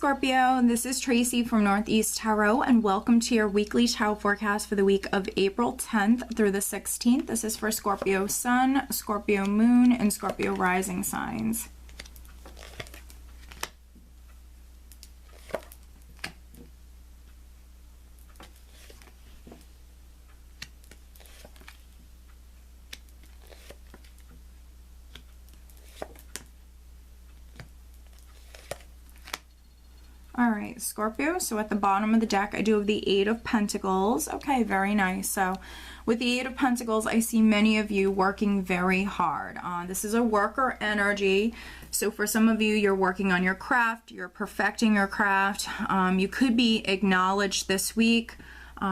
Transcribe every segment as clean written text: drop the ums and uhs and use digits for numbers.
Scorpio, this is Tracy from Northeast Tarot, and welcome to your weekly tarot forecast for the week of April 10th through the 16th. This is for Scorpio Sun, Scorpio Moon, and Scorpio Rising signs. Alright, Scorpio, so at the bottom of the deck, I do have the Eight of Pentacles. Okay, very nice. So with the Eight of Pentacles, I see many of you working very hard. This is a worker energy. So for some of you, you're working on your craft, you're perfecting your craft. You could be acknowledged this week.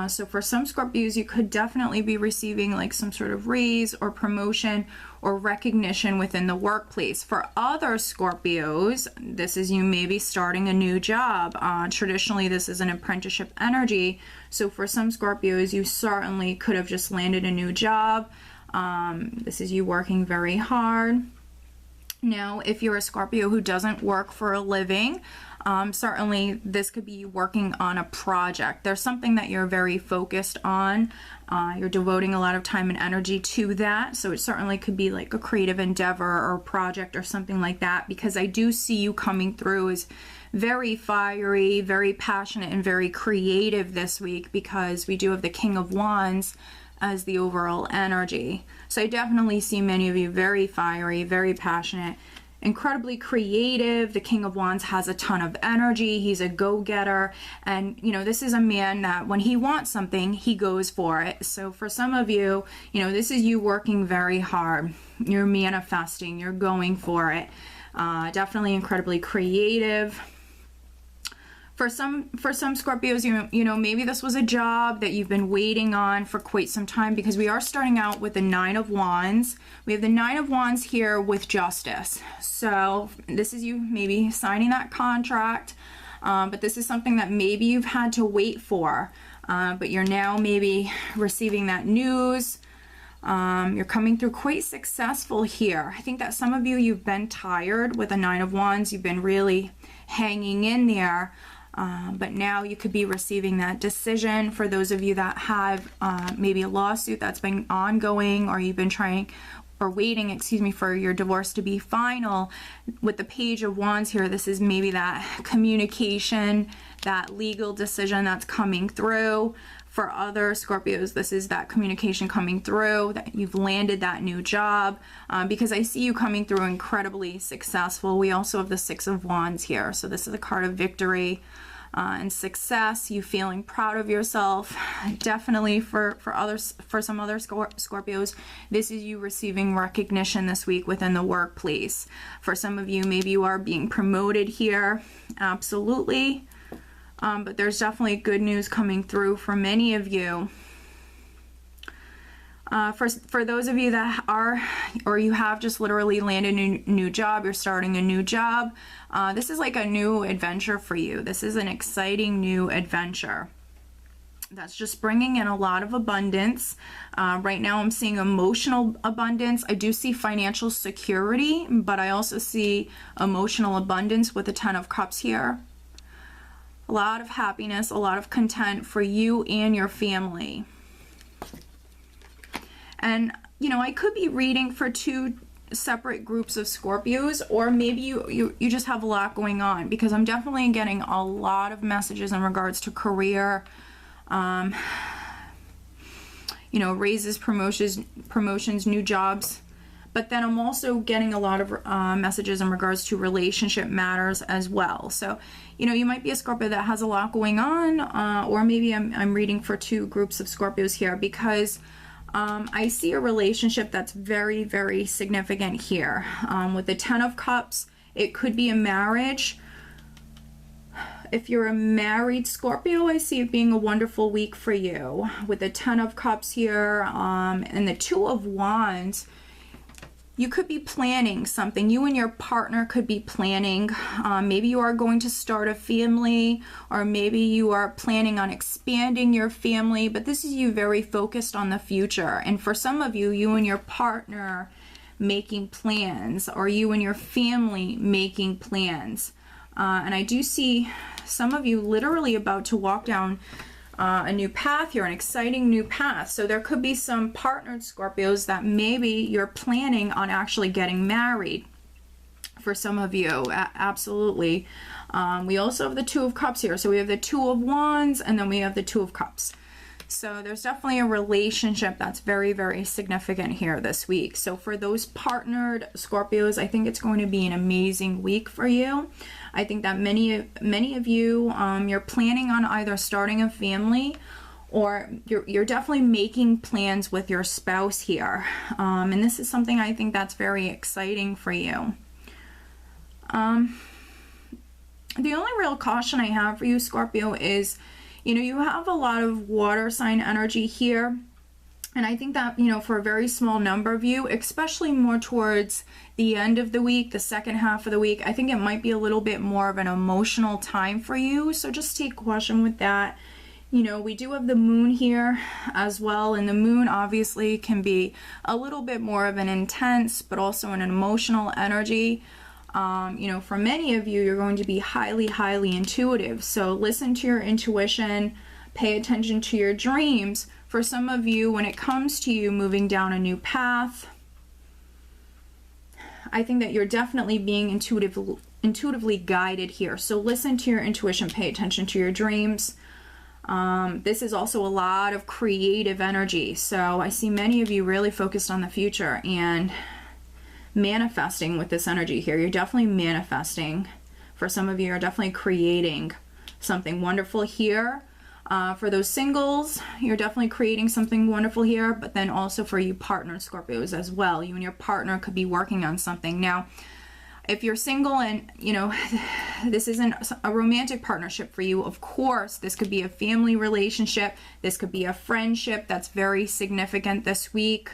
So for some Scorpios, you could definitely be receiving like some sort of raise or promotion or recognition within the workplace. For other Scorpios, this is you maybe starting a new job. Traditionally, this is an apprenticeship energy. So for some Scorpios, you certainly could have just landed a new job. This is you working very hard. Now, if you're a Scorpio who doesn't work for a living, certainly this could be working on a project. There's something that you're very focused on. You're devoting a lot of time and energy to that. So it certainly could be like a creative endeavor or project or something like that, because I do see you coming through as very fiery, very passionate, and very creative this week, because we do have the King of Wands as the overall energy. So I definitely see many of you very fiery, very passionate, incredibly creative. The King of Wands has a ton of energy. He's a go-getter, and you know, this is a man that when he wants something, he goes for it. So for some of you, you know, this is you working very hard. You're manifesting, you're going for it. Definitely incredibly creative. For some Scorpios, you know, maybe this was a job that you've been waiting on for quite some time, because we are starting out with the Nine of Wands. We have the Nine of Wands here with Justice. So this is you maybe signing that contract, but this is something that maybe you've had to wait for, but you're now maybe receiving that news. You're coming through quite successful here. I think that some of you, you've been tired with the Nine of Wands. You've been really hanging in there. But now you could be receiving that decision. For those of you that have maybe a lawsuit that's been ongoing, or you've been trying or waiting, excuse me, for your divorce to be final, with the Page of Wands here, this is maybe that communication, that legal decision that's coming through. For other Scorpios, this is that communication coming through, that you've landed that new job, because I see you coming through incredibly successful. We also have the Six of Wands here. So this is a card of victory and success, you feeling proud of yourself. Definitely for some other Scorpios, this is you receiving recognition this week within the workplace. For some of you, maybe you are being promoted here. Absolutely. But there's definitely good news coming through for many of you. For those of you that are, or you have just literally landed a new job, you're starting a new job, this is like a new adventure for you. This is an exciting new adventure that's just bringing in a lot of abundance. Right now I'm seeing emotional abundance. I do see financial security, but I also see emotional abundance with the Ten of Cups here. A lot of happiness, a lot of content for you and your family. And, you know, I could be reading for two separate groups of Scorpios, or maybe you just have a lot going on, because I'm definitely getting a lot of messages in regards to career, you know, raises, promotions, new jobs. But then I'm also getting a lot of messages in regards to relationship matters as well. So, you know, you might be a Scorpio that has a lot going on, or maybe I'm reading for two groups of Scorpios here, because I see a relationship that's very, very significant here. With the Ten of Cups, it could be a marriage. If you're a married Scorpio, I see it being a wonderful week for you. With the Ten of Cups here, and the Two of Wands, you could be planning something. You and your partner could be planning. Maybe you are going to start a family, or maybe you are planning on expanding your family, but this is you very focused on the future. And for some of you, you and your partner making plans, or you and your family making plans. And I do see some of you literally about to walk down a new path here, an exciting new path. So there could be some partnered Scorpios that maybe you're planning on actually getting married. For some of you, absolutely. We also have the Two of Cups here. So we have the Two of Wands, and then we have the Two of Cups. So there's definitely a relationship that's very, very significant here this week. So for those partnered Scorpios, I think it's going to be an amazing week for you. I think that many of you, you're planning on either starting a family, or you're definitely making plans with your spouse here. And this is something I think that's very exciting for you. The only real caution I have for you, Scorpio, is, you know, you have a lot of water sign energy here. And I think that, you know, for a very small number of you, especially more towards the end of the week, the second half of the week, I think it might be a little bit more of an emotional time for you. So just take caution with that. You know, we do have the moon here as well. And the moon obviously can be a little bit more of an intense, but also an emotional energy. You know, for many of you, you're going to be highly, highly intuitive. So listen to your intuition, pay attention to your dreams. For some of you, when it comes to you moving down a new path, I think that you're definitely being intuitively guided here. So listen to your intuition, pay attention to your dreams. This is also a lot of creative energy. So I see many of you really focused on the future and manifesting with this energy here. You're definitely manifesting. For some of you, you're definitely creating something wonderful here. For those singles, you're definitely creating something wonderful here, but then also for you partnered Scorpios as well. You and your partner could be working on something. Now, if you're single and, you know, this isn't a romantic partnership for you, of course, this could be a family relationship. This could be a friendship that's very significant this week.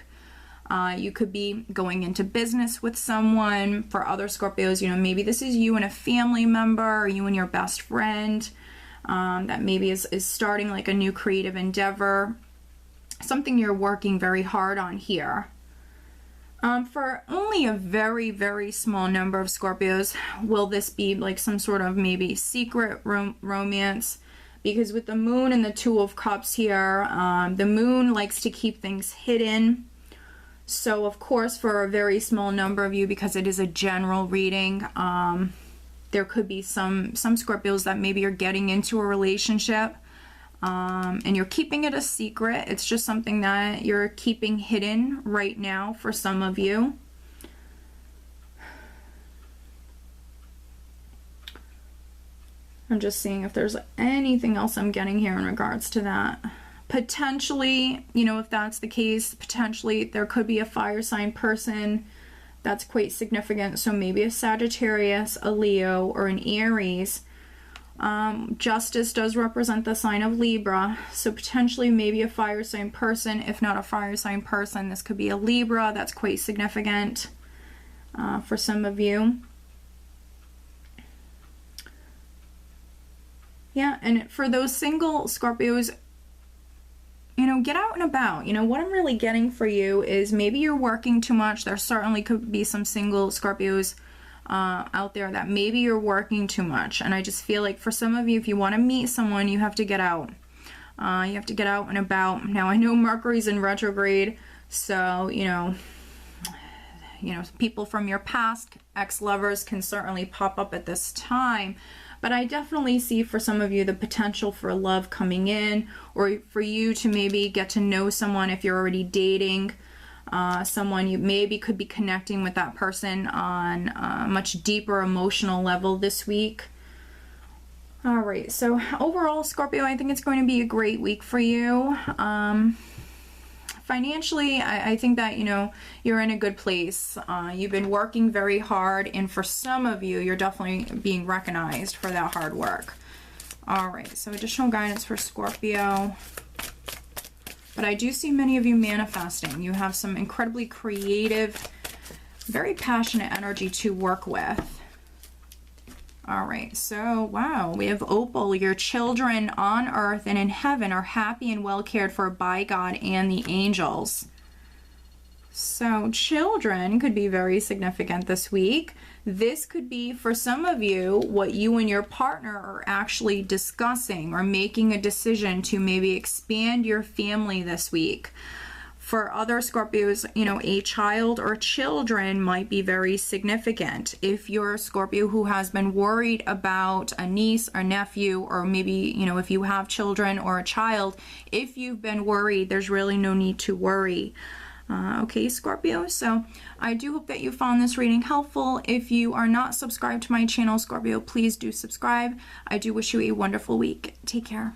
You could be going into business with someone. For other Scorpios, you know, maybe this is you and a family member, or you and your best friend that maybe is starting like a new creative endeavor, something you're working very hard on here. For only a very, very small number of Scorpios will this be like some sort of maybe secret romance, because with the moon and the Two of Cups here, the moon likes to keep things hidden. So of course, for a very small number of you, because it is a general reading, there could be some Scorpios that maybe you're getting into a relationship and you're keeping it a secret. It's just something that you're keeping hidden right now for some of you. I'm just seeing if there's anything else I'm getting here in regards to that. Potentially, you know, if that's the case, potentially there could be a fire sign person that's quite significant. So maybe a Sagittarius, a Leo, or an Aries. Justice does represent the sign of Libra. So potentially maybe a fire sign person. If not a fire sign person, this could be a Libra. That's quite significant for some of you. Yeah, and for those single Scorpios, you know, get out and about. You know, what I'm really getting for you is maybe you're working too much. There certainly could be some single Scorpios out there that maybe you're working too much. And I just feel like for some of you, if you want to meet someone, you have to get out. You have to get out and about. Now, I know Mercury's in retrograde, so, you know, people from your past, ex-lovers, can certainly pop up at this time. But I definitely see for some of you the potential for love coming in, or for you to maybe get to know someone if you're already dating someone. You maybe could be connecting with that person on a much deeper emotional level this week. All right, so overall, Scorpio, I think it's going to be a great week for you. Financially, I think that, you know, you're in a good place. You've been working very hard, and for some of you, you're definitely being recognized for that hard work. All right, so additional guidance for Scorpio. But I do see many of you manifesting. You have some incredibly creative, very passionate energy to work with. All right, so wow, we have Opal. Your children on earth and in heaven are happy and well cared for by God and the angels. So children could be very significant this week. This could be, for some of you, what you and your partner are actually discussing or making a decision to maybe expand your family this week. For other Scorpios, you know, a child or children might be very significant. If you're a Scorpio who has been worried about a niece or nephew, or maybe, you know, if you have children or a child, if you've been worried, there's really no need to worry. Okay, Scorpio, so I do hope that you found this reading helpful. If you are not subscribed to my channel, Scorpio, please do subscribe. I do wish you a wonderful week. Take care.